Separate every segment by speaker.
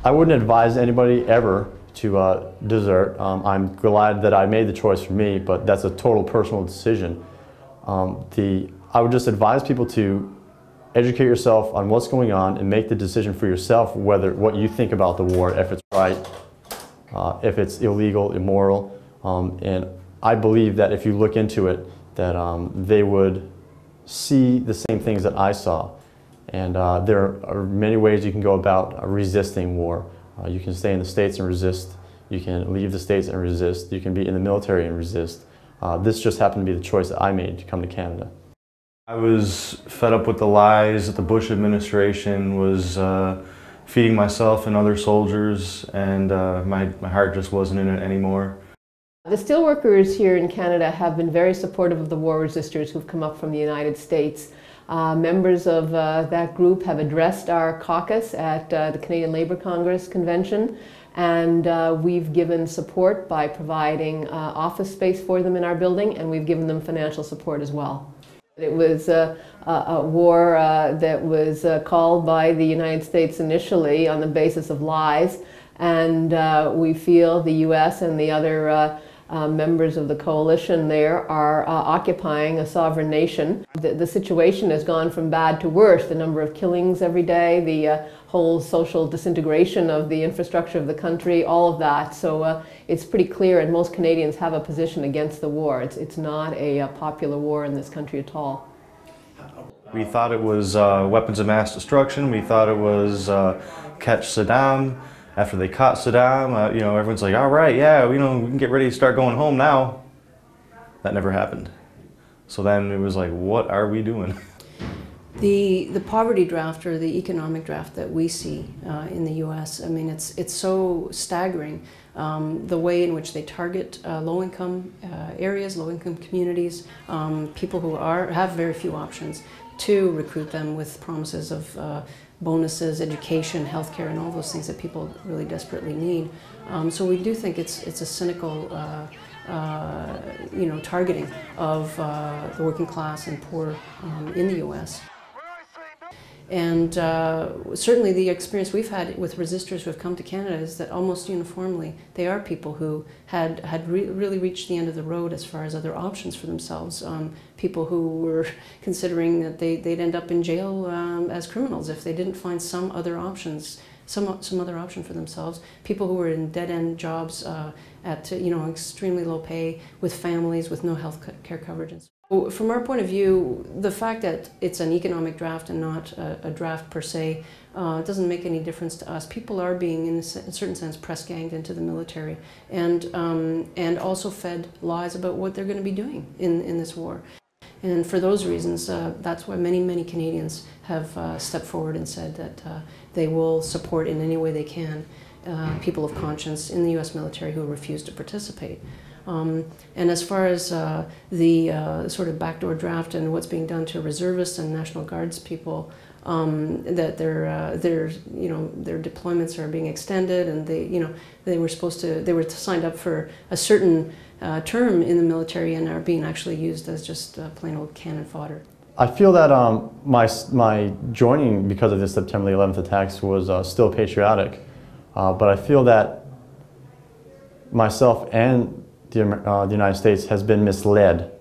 Speaker 1: I wouldn't advise anybody ever to desert. I'm glad that I made the choice for me, but that's a total personal decision. I would just advise people to educate yourself on what's going on and make the decision for yourself what you think about the war, if it's right, if it's illegal, immoral. And I believe that if you look into it, that they would see the same things that I saw. And there are many ways you can go about resisting war. You can stay in the States and resist. You can leave the States and resist. You can be in the military and resist. This just happened to be the choice that I made to come to Canada.
Speaker 2: I was fed up with the lies that the Bush administration was feeding myself and other soldiers, and my heart just wasn't in it anymore.
Speaker 3: The steelworkers here in Canada have been very supportive of the war resistors who've come up from the United States. Members of that group have addressed our caucus at the Canadian Labour Congress convention, and we've given support by providing office space for them in our building, and we've given them financial support as well. It was a war that was called by the United States initially on the basis of lies, and we feel the U.S. and the other members of the coalition there are occupying a sovereign nation. The situation has gone from bad to worse. The number of killings every day, the whole social disintegration of the infrastructure of the country, all of that. So it's pretty clear, and most Canadians have a position against the war. It's not a popular war in this country at all.
Speaker 2: We thought it was weapons of mass destruction. We thought it was catch Saddam. After they caught Saddam, you know, everyone's like, all right, yeah, we can get ready to start going home now. That never happened. So then it was like, what are we doing?
Speaker 4: The poverty draft, or the economic draft that we see in the U.S., I mean, it's so staggering, the way in which they target low-income areas, low-income communities, people who have very few options, to recruit them with promises of bonuses, education, healthcare, and all those things that people really desperately need. So we do think it's a cynical, targeting of the working class and poor in the U.S. And certainly the experience we've had with resistors who have come to Canada is that almost uniformly they are people who had really reached the end of the road as far as other options for themselves. People who were considering that they'd end up in jail as criminals if they didn't find some other options, some other option for themselves. People who were in dead-end jobs at extremely low pay, with families with no health care coverage. From our point of view, the fact that it's an economic draft and not a draft per se doesn't make any difference to us. People are being, in a certain sense, press-ganged into the military, and also fed lies about what they're going to be doing in this war. And for those reasons, that's why many Canadians have stepped forward and said that they will support in any way they can people of conscience in the U.S. military who refuse to participate. And as far as the sort of backdoor draft and what's being done to reservists and National Guards people, that their deployments are being extended, and they were signed up for a certain term in the military and are being actually used as just plain old cannon fodder.
Speaker 1: I feel that my joining because of the September 11th attacks was still patriotic, but I feel that myself and the United States has been misled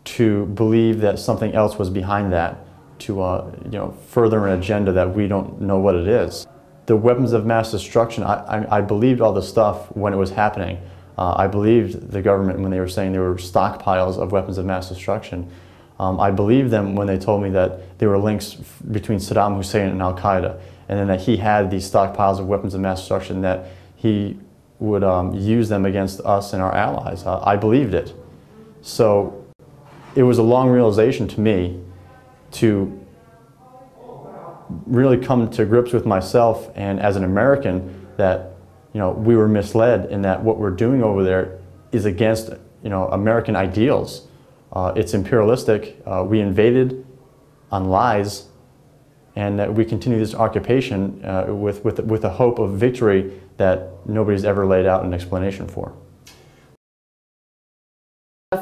Speaker 1: to believe that something else was behind that, to further an agenda that we don't know what it is. The weapons of mass destruction, I believed all this stuff when it was happening. I believed the government when they were saying there were stockpiles of weapons of mass destruction. I believed them when they told me that there were links between Saddam Hussein and Al-Qaeda, and then that he had these stockpiles of weapons of mass destruction, that he would use them against us and our allies. I believed it. So it was a long realization to me to really come to grips with myself and as an American that we were misled, in that what we're doing over there is against American ideals. It's imperialistic. We invaded on lies, and that we continue this occupation with the hope of victory that nobody's ever laid out an explanation for.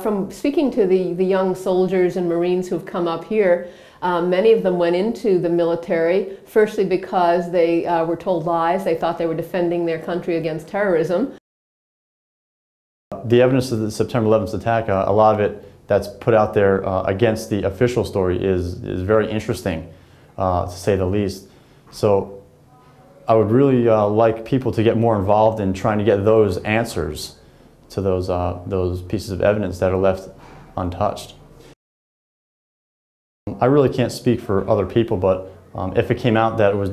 Speaker 3: From speaking to the young soldiers and Marines who have come up here, Many of them went into the military, firstly because they were told lies. They thought they were defending their country against terrorism.
Speaker 1: The evidence of the September 11th attack, a lot of it that's put out there against the official story is very interesting, to say the least. So I would really like people to get more involved in trying to get those answers to those pieces of evidence that are left untouched. I really can't speak for other people, but if it came out that it was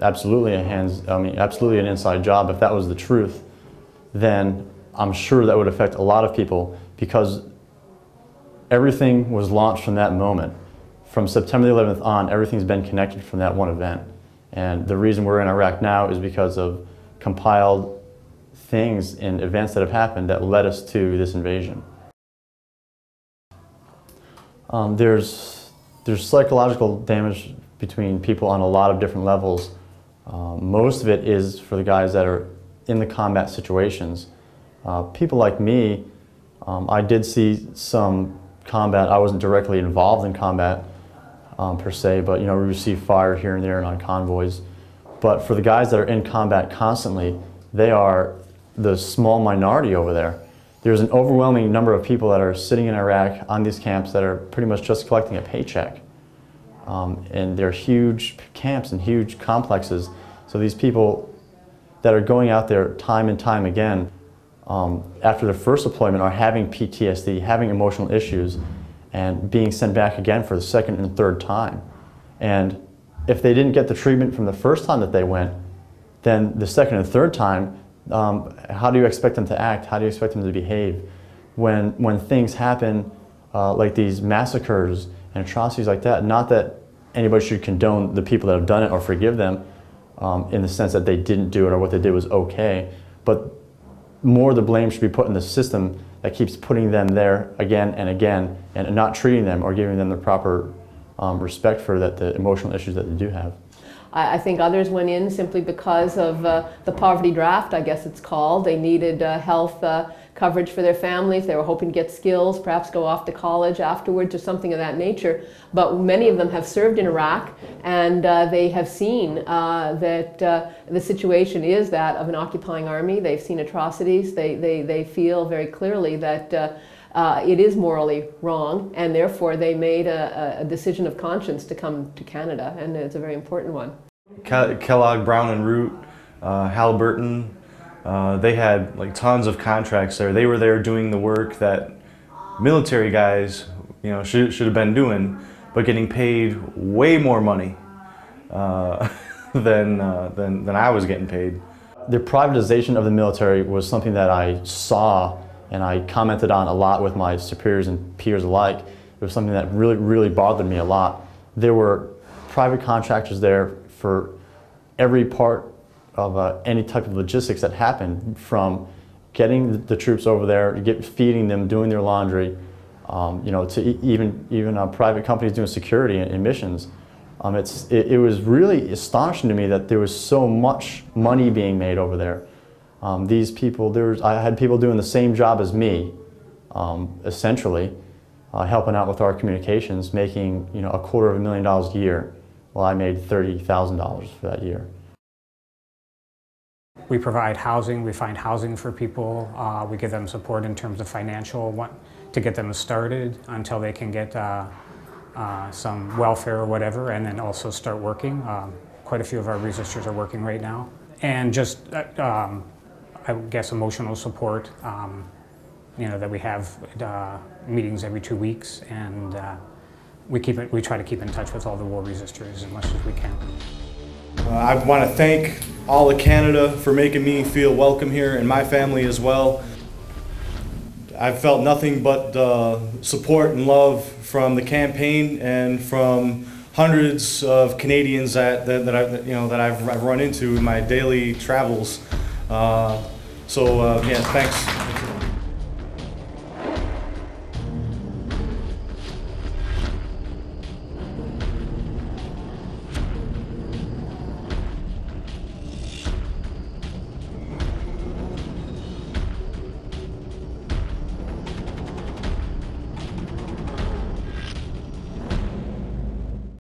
Speaker 1: absolutely absolutely an inside job, if that was the truth, then I'm sure that would affect a lot of people, because everything was launched from that moment. From September the 11th on, everything's been connected from that one event. And the reason we're in Iraq now is because of compiled things and events that have happened that led us to this invasion. There's psychological damage between people on a lot of different levels. Most of it is for the guys that are in the combat situations. People like me, I did see some combat. I wasn't directly involved in combat per se, but we received fire here and there and on convoys. But for the guys that are in combat constantly, they are the small minority over there. There's an overwhelming number of people that are sitting in Iraq on these camps that are pretty much just collecting a paycheck. And they're huge camps and huge complexes. So these people that are going out there time and time again, after their first deployment, are having PTSD, having emotional issues, and being sent back again for the second and third time. And if they didn't get the treatment from the first time that they went, then the second and third time, how do you expect them to act? How do you expect them to behave? When things happen like these massacres and atrocities like that, not that anybody should condone the people that have done it or forgive them in the sense that they didn't do it or what they did was okay, but more the blame should be put in the system that keeps putting them there again and again and not treating them or giving them the proper respect for the emotional issues that they do have.
Speaker 3: I think others went in simply because of the poverty draft, I guess it's called. They needed health coverage for their families. They were hoping to get skills, perhaps go off to college afterwards or something of that nature. But many of them have served in Iraq, and they have seen that the situation is that of an occupying army. They've seen atrocities. They feel very clearly that it is morally wrong, and therefore they made a decision of conscience to come to Canada, and it's a very important one.
Speaker 2: Kellogg, Brown and Root, Halliburton, they had like tons of contracts there. They were there doing the work that military guys, should have been doing, but getting paid way more money than I was getting paid.
Speaker 1: The privatization of the military was something that I saw and I commented on a lot with my superiors and peers alike. It was something that really, really bothered me a lot. There were private contractors there for every part of any type of logistics that happened, from getting the troops over there, feeding them, doing their laundry, to even private companies doing security and missions. It was really astonishing to me that there was so much money being made over there. These people, I had people doing the same job as me, essentially, helping out with our communications, making $250,000 a year. Well, I made $30,000 for that year.
Speaker 5: We provide housing. We find housing for people. We give them support in terms of financial to get them started until they can get some welfare or whatever, and then also start working. Quite a few of our resistors are working right now, and just I guess emotional support. That we have meetings every 2 weeks, and we try to keep in touch with all the war resistors as much as we can.
Speaker 6: I want to thank all of Canada for making me feel welcome here, and my family as well. I've felt nothing but support and love from the campaign and from hundreds of Canadians that I've run into in my daily travels. Yeah, thanks.